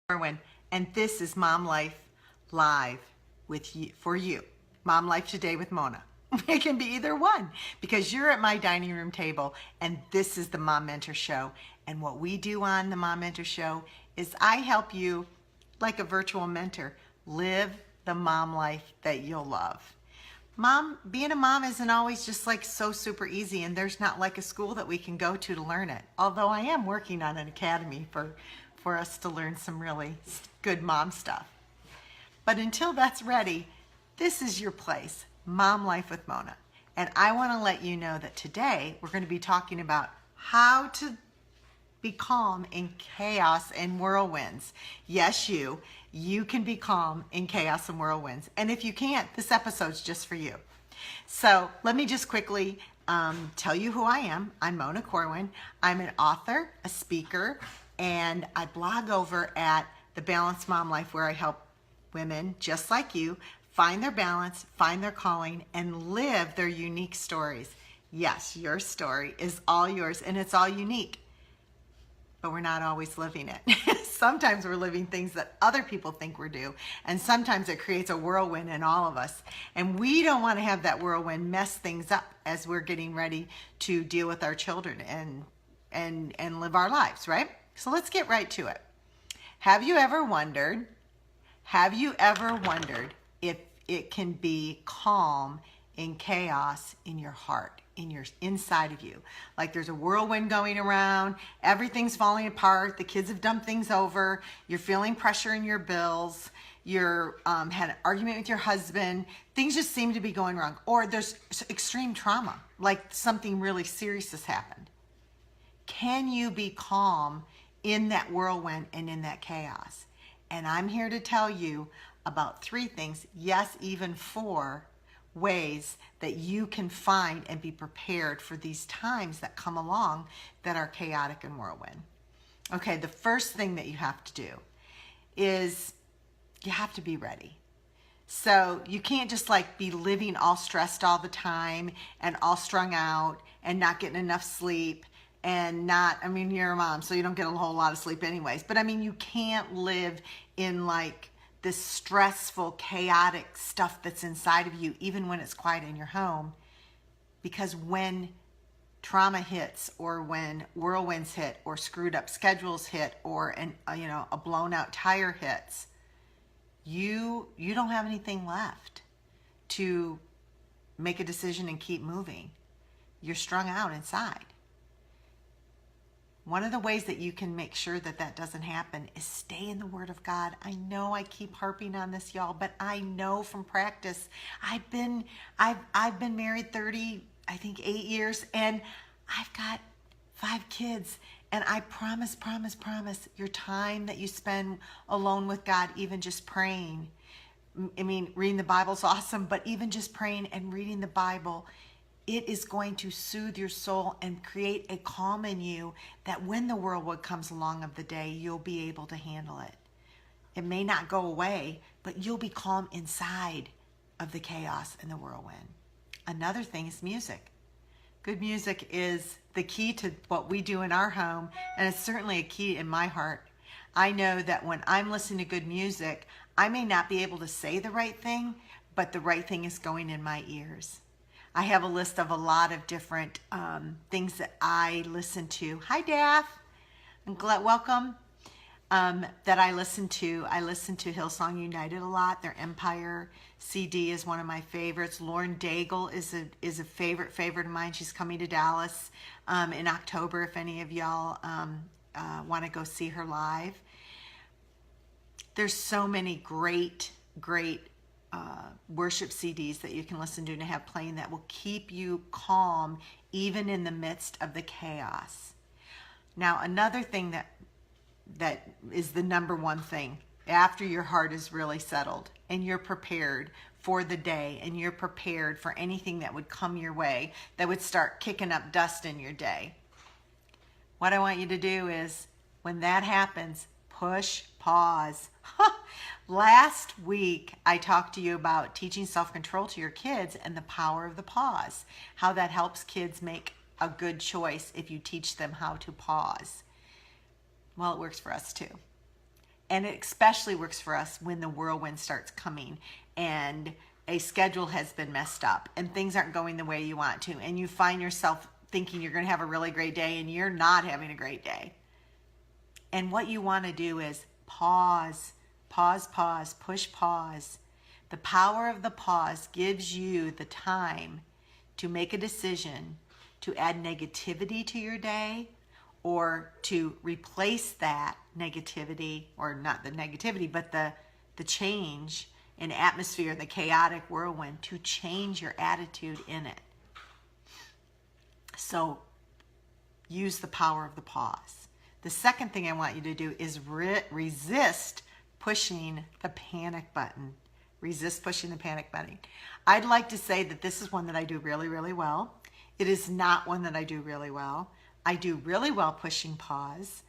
Corwin, and this is Mom Life Live for you. Mom Life Today with Mona. It can be either one because you're at my dining room table and this is the Mom Mentor Show. And what we do on the Mom Mentor Show is I help you, like a virtual mentor, live the mom life that you'll love. Being a mom isn't always just like so super easy, and there's not like a school that we can go to learn it. Although I am working on an academy for us to learn some really good mom stuff. But until that's ready, this is your place, Mom Life with Mona. And I want to let you know that today we're going to be talking about how to be calm in chaos and whirlwinds. Yes, you can be calm in chaos and whirlwinds. And if you can't, this episode's just for you. So let me just quickly tell you who I am. I'm Mona Corwin. I'm an author, a speaker, and I blog over at The Balanced Mom Life, where I help women just like you find their balance, find their calling, and live their unique stories. Yes, your story is all yours and it's all unique. But we're not always living it. Sometimes we're living things that other people think we're due, and sometimes it creates a whirlwind in all of us. And we don't want to have that whirlwind mess things up as we're getting ready to deal with our children and live our lives, right? So let's get right to it. Have you ever wondered if it can be calm in chaos in your heart? In your inside of you, like there's a whirlwind going around, everything's falling apart, the kids have dumped things over, you're feeling pressure in your bills, you're had an argument with your husband, things just seem to be going wrong, or there's extreme trauma, like something really serious has happened. Can you be calm in that whirlwind and in that chaos? And I'm here to tell you about 3 things, yes, even 4 ways that you can find and be prepared for these times that come along that are chaotic and whirlwind. Okay, the first thing that you have to do is you have to be ready. So you can't just like be living all stressed all the time and all strung out and not getting enough sleep and you're a mom, so you don't get a whole lot of sleep anyways. But you can't live in like this stressful, chaotic stuff that's inside of you, even when it's quiet in your home, because when trauma hits, or when whirlwinds hit, or screwed up schedules hit, or a blown out tire hits, you don't have anything left to make a decision and keep moving. You're strung out inside. One of the ways that you can make sure that that doesn't happen is stay in the Word of God. I know I keep harping on this, y'all, but I know from practice. I've been married 8 years, and I've got 5 kids. And I promise, your time that you spend alone with God, even just praying. Reading the Bible's awesome, but even just praying and reading the Bible, it is going to soothe your soul and create a calm in you that when the whirlwind comes along of the day, you'll be able to handle it. It may not go away, but you'll be calm inside of the chaos and the whirlwind. Another thing is music. Good music is the key to what we do in our home, and it's certainly a key in my heart. I know that when I'm listening to good music, I may not be able to say the right thing, but the right thing is going in my ears. I have a list of a lot of different things that I listen to. Hi, Daff. I'm glad, welcome. That I listen to. I listen to Hillsong United a lot. Their Empire CD is one of my favorites. Lauren Daigle is a favorite of mine. She's coming to Dallas in October if any of y'all want to go see her live. There's so many great worship CDs that you can listen to and have playing that will keep you calm even in the midst of the chaos. Now, another thing that is the number one thing after your heart is really settled and you're prepared for the day and you're prepared for anything that would come your way that would start kicking up dust in your day. What I want you to do is, when that happens, push pause. Last week, I talked to you about teaching self-control to your kids and the power of the pause, how that helps kids make a good choice if you teach them how to pause. Well, it works for us too. And it especially works for us when the whirlwind starts coming and a schedule has been messed up and things aren't going the way you want to, and you find yourself thinking you're going to have a really great day and you're not having a great day. And what you want to do is pause, push pause. The power of the pause gives you the time to make a decision to add negativity to your day, or to replace that negativity, or not the negativity, but the change in atmosphere, the chaotic whirlwind, to change your attitude in it. So use the power of the pause. The second thing I want you to do is resist pushing the panic button. Resist pushing the panic button. I'd like to say that this is one that I do really, really well. It is not one that I do really well. I do really well pushing pause.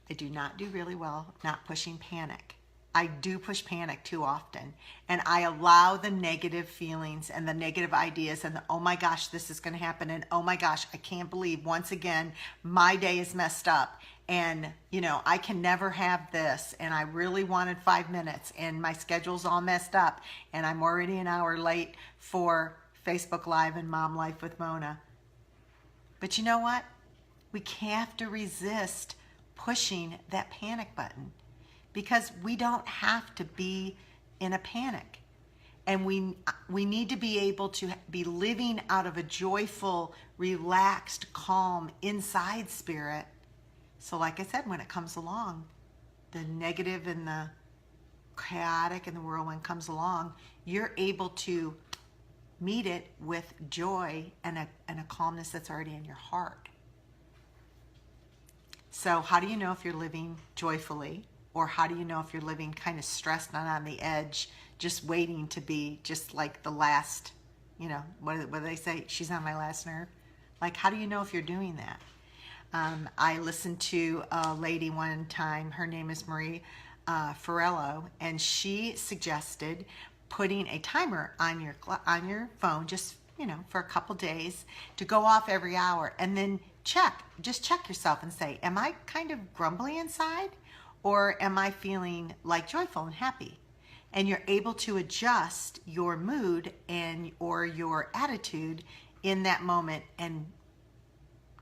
I do not do really well not pushing panic. I do push panic too often, and I allow the negative feelings and the negative ideas and the, oh my gosh, this is going to happen, and oh my gosh, I can't believe once again my day is messed up, and I can never have this, and I really wanted 5 minutes, and my schedule's all messed up, and I'm already an hour late for Facebook Live and Mom Life with Mona. But you know what? We have to resist pushing that panic button, because we don't have to be in a panic. And we need to be able to be living out of a joyful, relaxed, calm, inside spirit. So like I said, when it comes along, the negative and the chaotic and the whirlwind comes along, you're able to meet it with joy and a calmness that's already in your heart. So how do you know if you're living joyfully? Or how do you know if you're living kind of stressed and on the edge, just waiting to be just like the last, what do they say? She's on my last nerve. Like, how do you know if you're doing that? I listened to a lady one time, her name is Marie Farello, and she suggested putting a timer on your phone, just for a couple days, to go off every hour, and then just check yourself and say, am I kind of grumbly inside, or am I feeling like joyful and happy? And you're able to adjust your mood or your attitude in that moment and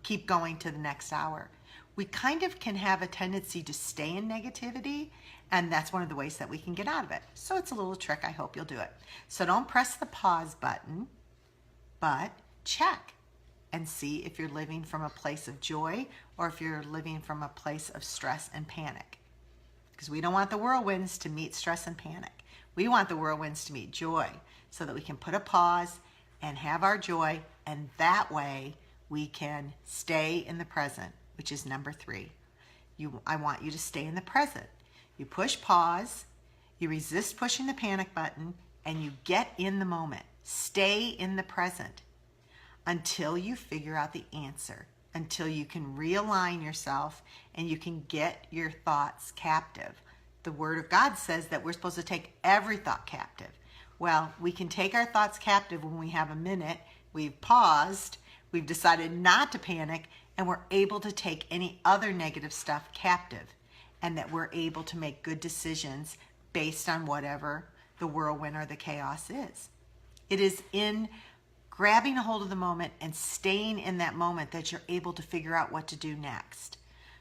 keep going to the next hour. We kind of can have a tendency to stay in negativity, and that's one of the ways that we can get out of it. So it's a little trick. I hope you'll do it. So don't press the pause button, but check and see if you're living from a place of joy or if you're living from a place of stress and panic. Because we don't want the whirlwinds to meet stress and panic. We want the whirlwinds to meet joy, so that we can put a pause and have our joy, and that way we can stay in the present, which is number 3. I want you to stay in the present. You push pause, you resist pushing the panic button, and you get in the moment. Stay in the present until you figure out the answer, until you can realign yourself and you can get your thoughts captive. The Word of God says that we're supposed to take every thought captive. Well, we can take our thoughts captive when we have a minute, we've paused, we've decided not to panic, and we're able to take any other negative stuff captive, and that we're able to make good decisions based on whatever the whirlwind or the chaos is. It is in grabbing a hold of the moment and staying in that moment that you're able to figure out what to do next.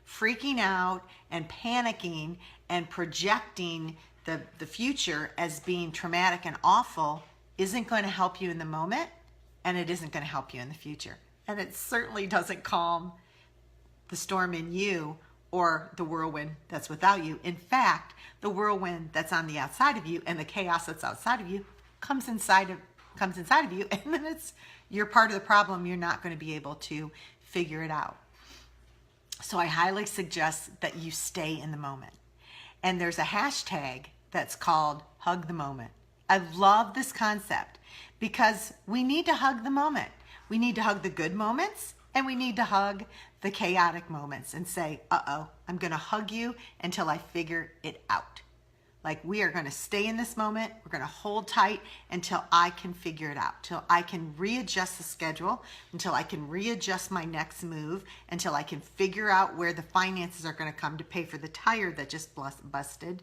Freaking out and panicking and projecting the future as being traumatic and awful isn't going to help you in the moment, and it isn't going to help you in the future. And it certainly doesn't calm the storm in you or the whirlwind that's without you. In fact, the whirlwind that's on the outside of you and the chaos that's outside of you comes inside of you, and then you're part of the problem. You're not going to be able to figure it out. So I highly suggest that you stay in the moment. And there's a hashtag that's called Hug the Moment. I love this concept because we need to hug the moment. We need to hug the good moments, and we need to hug the chaotic moments and say, uh-oh, I'm going to hug you until I figure it out. Like, we are going to stay in this moment. We're going to hold tight until I can figure it out, till I can readjust the schedule, until I can readjust my next move, until I can figure out where the finances are going to come to pay for the tire that just busted.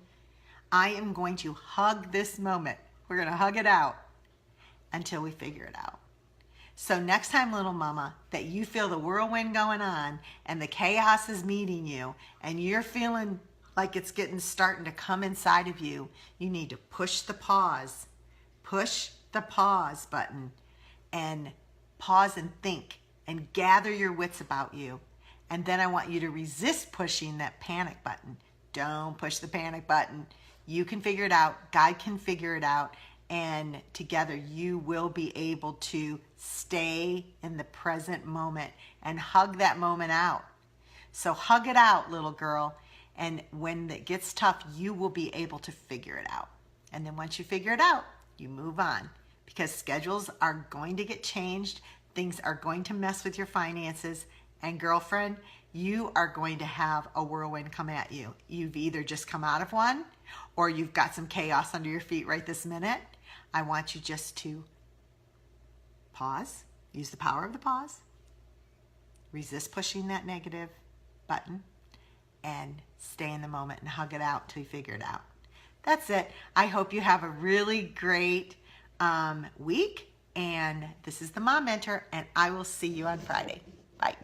I am going to hug this moment. We're going to hug it out until we figure it out. So next time, little mama, that you feel the whirlwind going on and the chaos is meeting you and you're feeling like it's starting to come inside of you, you need to push the pause button and pause and think and gather your wits about you. And then I want you to resist pushing that panic button. Don't push the panic button. You can figure it out. God can figure it out. And together you will be able to stay in the present moment and hug that moment out. So hug it out, little girl. And when it gets tough, you will be able to figure it out. And then once you figure it out, you move on, because schedules are going to get changed. Things are going to mess with your finances. And girlfriend, you are going to have a whirlwind come at you. You've either just come out of one or you've got some chaos under your feet right this minute. I want you just to pause, use the power of the pause, resist pushing that negative button, and stay in the moment and hug it out till you figure it out. That's it. I hope you have a really great week. And this is the Mom Mentor, and I will see you on Friday. Bye.